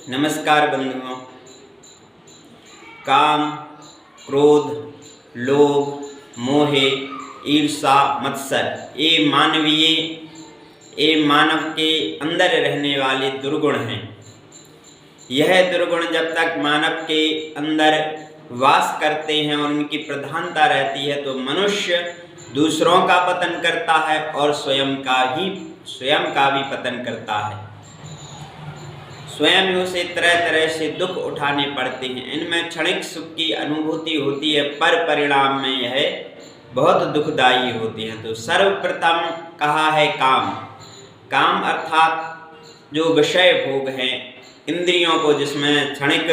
नमस्कार बंधुओं। काम, क्रोध, लोभ, मोह, ईर्षा, मत्सर ये मानव के अंदर रहने वाले दुर्गुण हैं। यह दुर्गुण जब तक मानव के अंदर वास करते हैं और उनकी प्रधानता रहती है तो मनुष्य दूसरों का पतन करता है और स्वयं का भी पतन करता है। स्वयं उसे तरह तरह से दुख उठाने पड़ते हैं। इनमें क्षणिक सुख की अनुभूति होती है, पर परिणाम में यह बहुत दुखदायी होते हैं। तो सर्वप्रथम कहा है काम अर्थात जो विषय भोग हैं, इंद्रियों को जिसमें क्षणिक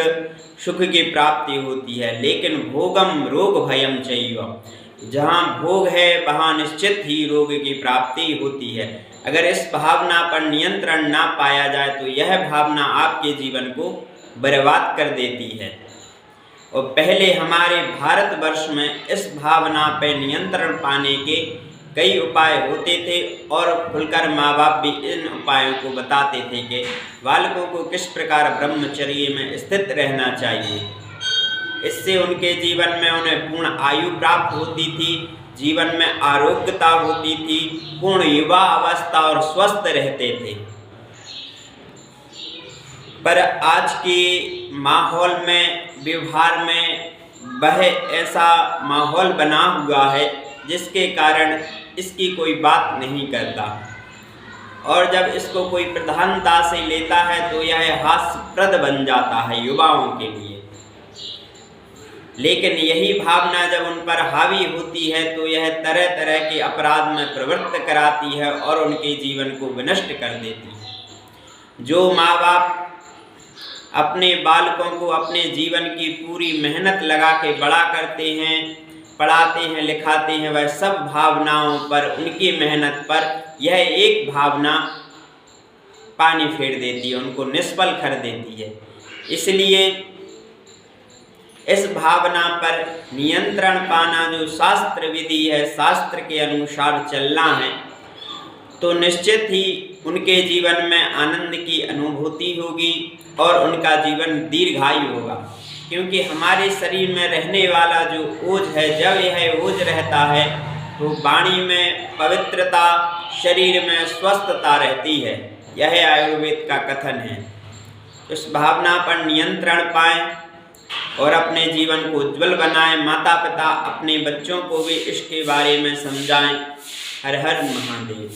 सुख की प्राप्ति होती है। लेकिन भोगम रोग भयम चैव, जहाँ भोग है वहाँ निश्चित ही रोग की प्राप्ति होती है। अगर इस भावना पर नियंत्रण ना पाया जाए तो यह भावना आपके जीवन को बर्बाद कर देती है। और पहले हमारे भारतवर्ष में इस भावना पर नियंत्रण पाने के कई उपाय होते थे और खुलकर माँ बाप भी इन उपायों को बताते थे कि बालकों को किस प्रकार ब्रह्मचर्य में स्थित रहना चाहिए। इससे उनके जीवन में उन्हें पूर्ण आयु प्राप्त होती थी, जीवन में आरोग्यता होती थी, पूर्ण युवा अवस्था और स्वस्थ रहते थे। पर आज के माहौल में, व्यवहार में वह ऐसा माहौल बना हुआ है जिसके कारण इसकी कोई बात नहीं करता, और जब इसको कोई प्रधानता से लेता है तो यह हास्यप्रद बन जाता है युवाओं के लिए। लेकिन यही भावना जब उन पर हावी होती है तो यह तरह तरह के अपराध में प्रवृत्त कराती है और उनके जीवन को विनष्ट कर देती है। जो माँ बाप अपने बालकों को अपने जीवन की पूरी मेहनत लगा के बड़ा करते हैं, पढ़ाते हैं, लिखाते हैं, वह सब भावनाओं पर, उनकी मेहनत पर यह एक भावना पानी फेर देती है, उनको निष्फल कर देती है। इसलिए इस भावना पर नियंत्रण पाना जो शास्त्र विधि है, शास्त्र के अनुसार चलना है, तो निश्चित ही उनके जीवन में आनंद की अनुभूति होगी और उनका जीवन दीर्घायु होगा। क्योंकि हमारे शरीर में रहने वाला जो ओज है, जब यह ओज रहता है तो वाणी में पवित्रता, शरीर में स्वस्थता रहती है। यह आयुर्वेद का कथन है। इस भावना पर नियंत्रण पाएं और अपने जीवन को उज्जवल बनाएं। माता पिता अपने बच्चों को भी इसके बारे में समझाएं। हर हर महादेव।